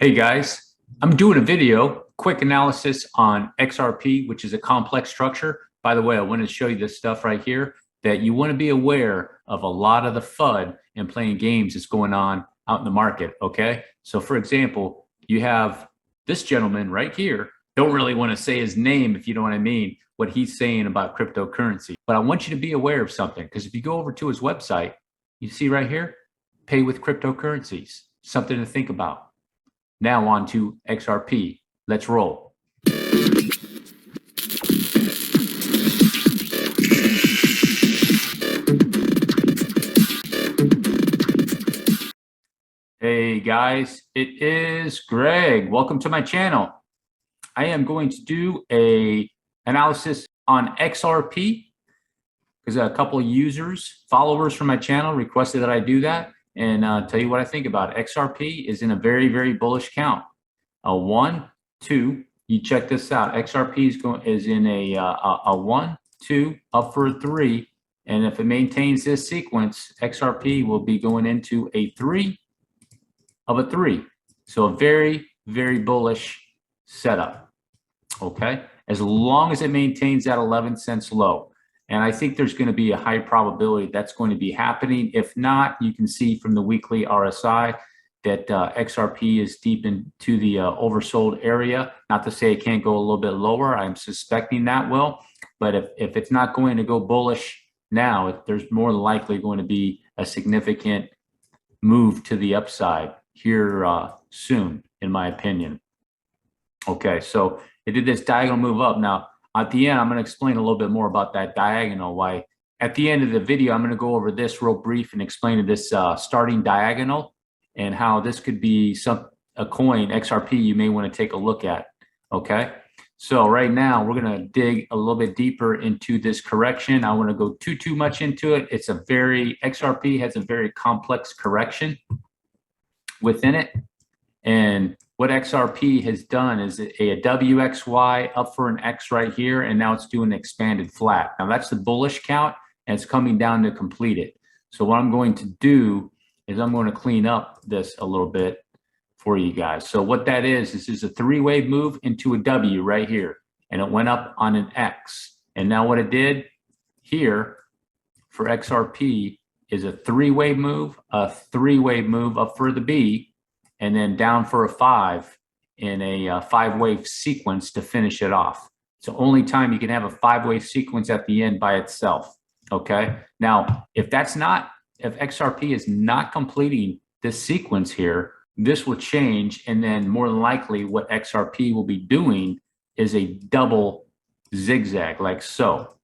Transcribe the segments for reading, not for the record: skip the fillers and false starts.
Hey guys, I'm doing a video, quick analysis on XRP, which is a complex structure. By the way, I want to show you this stuff right here that you want to be aware of a lot of the FUD and playing games that's going on out in the market, okay? So for example, you have this gentleman right here. Don't really want to say his name if you know what I mean, what he's saying about cryptocurrency. But I want you to be aware of something because if you go over to his website, you see right here, pay with cryptocurrencies, something to think about. Now on to XRP. Let's roll. Hey guys, it is Greg. Welcome to my channel. I am going to do a analysis on XRP because a couple of users, followers from my channel requested that I do that and tell you what I think about it. XRP is in a very, very bullish count. A 1, 2, you check this out. XRP is in a 1, 2, up for a 3. And if it maintains this sequence, XRP will be going into a 3 of a 3. So a very, very bullish setup. Okay, as long as it maintains that 11 cents low. And I think there's going to be a high probability that's going to be happening. If not, you can see from the weekly RSI that XRP is deep into the oversold area. Not to say it can't go a little bit lower. I'm suspecting that will. But if it's not going to go bullish now, there's more likely going to be a significant move to the upside here soon, in my opinion. Okay, so it did this diagonal move up. Now, at the end, I'm going to explain a little bit more about that diagonal. Why at the end of the video, I'm going to go over this real brief and explain this starting diagonal and how this could be a coin, XRP, you may want to take a look at. Okay, so right now we're going to dig a little bit deeper into this correction. I want to go too much into it. XRP has a very complex correction within it. And what XRP has done is a WXY up for an X right here, and now it's doing an expanded flat. Now that's the bullish count, and it's coming down to complete it. So what I'm going to do is I'm going to clean up this a little bit for you guys. So what that is, this is a 3-wave move into a W right here, and it went up on an X. And now what it did here for XRP is a 3-wave move, a 3-wave move up for the B, and then down for a 5 in a 5-wave sequence to finish it off. It's the only time you can have a 5-wave sequence at the end by itself, okay? Now, if XRP is not completing this sequence here, this will change, and then more than likely what XRP will be doing is a double zigzag, like so.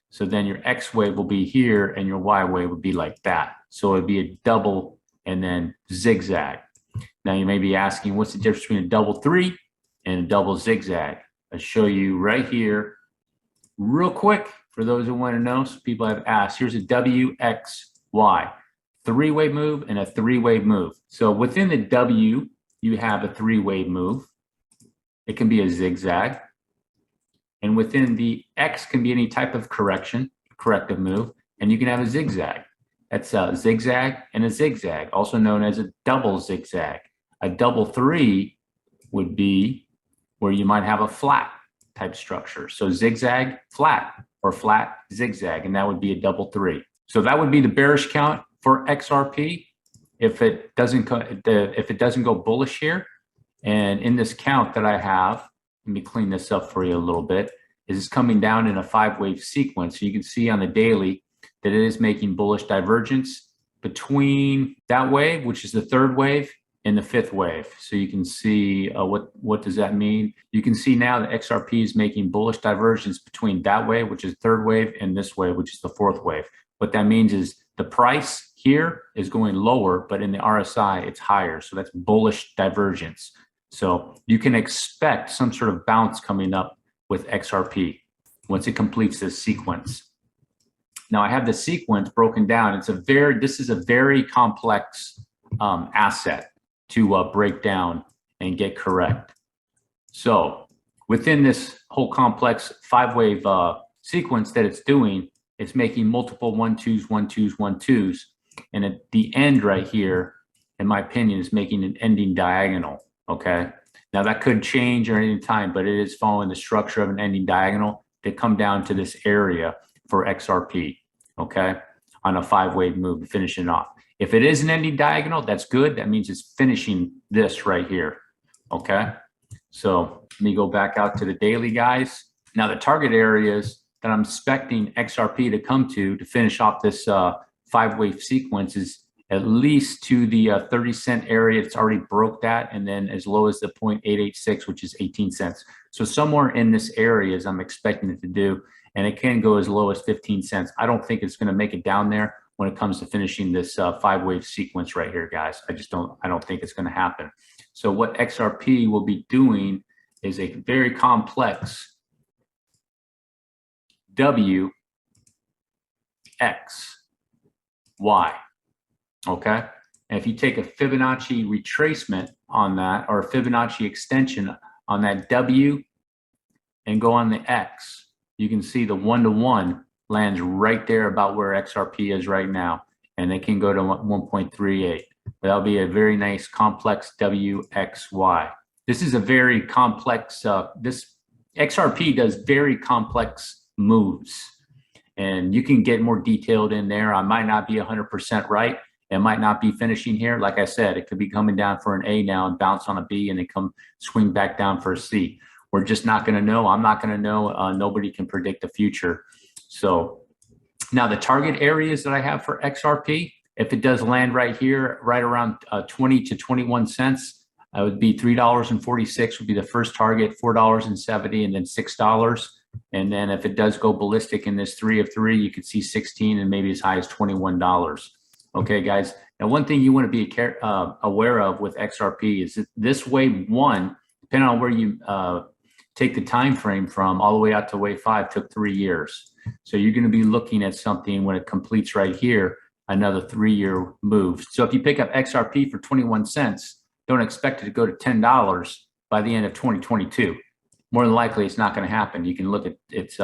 So then your X wave will be here, and your Y wave would be like that. So it'd be a double and then zigzag. Now you may be asking, what's the difference between a double 3 and a double zigzag? I'll show you right here real quick for those who want to know. So people have asked, here's a WXY, 3-wave move and a 3-wave move. So within the W, you have a 3-wave move. It can be a zigzag. And within the X can be any type of corrective move, and you can have a zigzag. That's a zigzag and a zigzag, also known as a double zigzag. A double 3 would be where you might have a flat type structure. So zigzag, flat, or flat, zigzag, and that would be a double 3. So that would be the bearish count for XRP if it doesn't go bullish here. And in this count that I have, let me clean this up for you a little bit, is it's coming down in a 5-wave sequence. So you can see on the daily that it is making bullish divergence between that wave, which is the 3rd wave, and the 5th wave. So you can see what does that mean? You can see now that XRP is making bullish divergence between that wave, which is 3rd wave, and this wave, which is the 4th wave. What that means is the price here is going lower, but in the RSI, it's higher. So that's bullish divergence. So you can expect some sort of bounce coming up with XRP once it completes this sequence. Now I have the sequence broken down. This is a very complex asset to break down and get correct. So within this whole complex 5-wave sequence that it's doing, it's making multiple 1-2s, 1-2s, 1-2s. And at the end right here, in my opinion, is making an ending diagonal. Okay. Now that could change at any time, but it is following the structure of an ending diagonal to come down to this area for XRP. Okay. On a 5-wave move, finishing off. If it is an ending diagonal, that's good. That means it's finishing this right here. Okay. So let me go back out to the daily, guys. Now the target areas that I'm expecting XRP to come to finish off this 5-wave sequence is at least to the 30-cent area. It's already broke that, and then as low as the 0.886, which is 18 cents. So somewhere in this area is I'm expecting it to do, and it can go as low as 15 cents. I don't think it's going to make it down there when it comes to finishing this 5-wave sequence right here, guys. I don't think it's going to happen. So what XRP will be doing is a very complex W, X, Y. Okay. And if you take a Fibonacci retracement on that, or a Fibonacci extension on that W and go on the X, you can see the 1-to-1 lands right there about where XRP is right now. And they can go to 1.38. That'll be a very nice complex WXY. This is a very complex, this XRP does very complex moves. And you can get more detailed in there. I might not be 100% right. It might not be finishing here. Like I said, it could be coming down for an A now and bounce on a B and then come swing back down for a C. We're just not going to know. I'm not going to know. Nobody can predict the future. So now the target areas that I have for XRP, if it does land right here, right around 20 to 21 cents, it would be $3.46 would be the first target, $4.70, and then $6. And then if it does go ballistic in this 3 of 3, you could see 16 and maybe as high as $21. Okay, guys. Now, one thing you want to be aware of with XRP is that this wave 1, depending on where you take the time frame from, all the way out to wave 5, took 3 years. So you're going to be looking at something when it completes right here, another 3-year move. So if you pick up XRP for 21 cents, don't expect it to go to $10 by the end of 2022. More than likely, it's not going to happen. You can look at its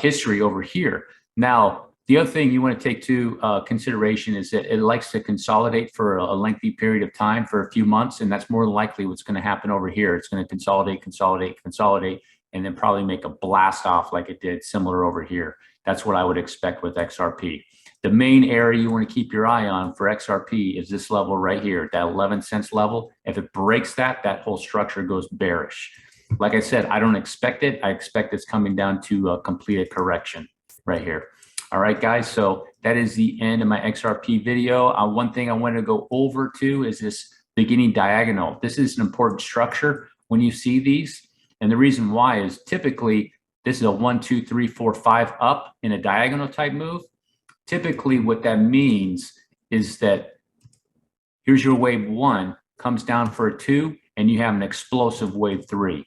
history over here. Now, the other thing you want to take to consideration is that it likes to consolidate for a lengthy period of time, for a few months, and that's more than likely what's going to happen over here. It's going to consolidate, and then probably make a blast off like it did similar over here. That's what I would expect with XRP. The main area you want to keep your eye on for XRP is this level right here, that 11 cents level. If it breaks that, that whole structure goes bearish. Like I said, I don't expect it. I expect it's coming down to a complete correction right here. All right, guys, so that is the end of my XRP video. One thing I want to go over to is this beginning diagonal. This is an important structure when you see these. And the reason why is typically this is a 1, 2, 3, 4, 5 up in a diagonal type move. Typically what that means is that here's your wave 1, comes down for a 2, and you have an explosive wave 3.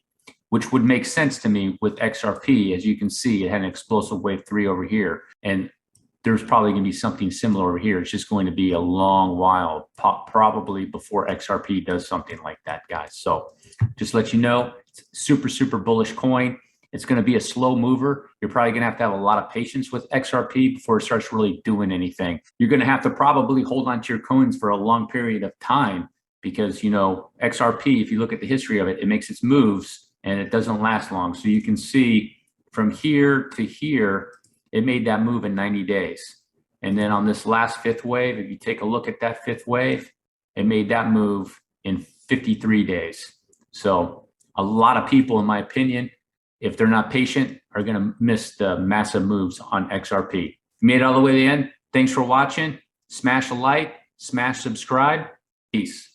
Which would make sense to me with XRP. As you can see, it had an explosive wave 3 over here. And there's probably going to be something similar over here. It's just going to be a long while, probably before XRP does something like that, guys. So just let you know, it's super, super bullish coin. It's going to be a slow mover. You're probably going to have a lot of patience with XRP before it starts really doing anything. You're going to have to probably hold on to your coins for a long period of time because, you know, XRP, if you look at the history of it, it makes its moves and it doesn't last long. So you can see from here to here, it made that move in 90 days. And then on this last 5th wave, if you take a look at that 5th wave, it made that move in 53 days. So a lot of people, in my opinion, if they're not patient, are going to miss the massive moves on XRP. You made it all the way to the end. Thanks for watching. Smash a like, smash subscribe. Peace.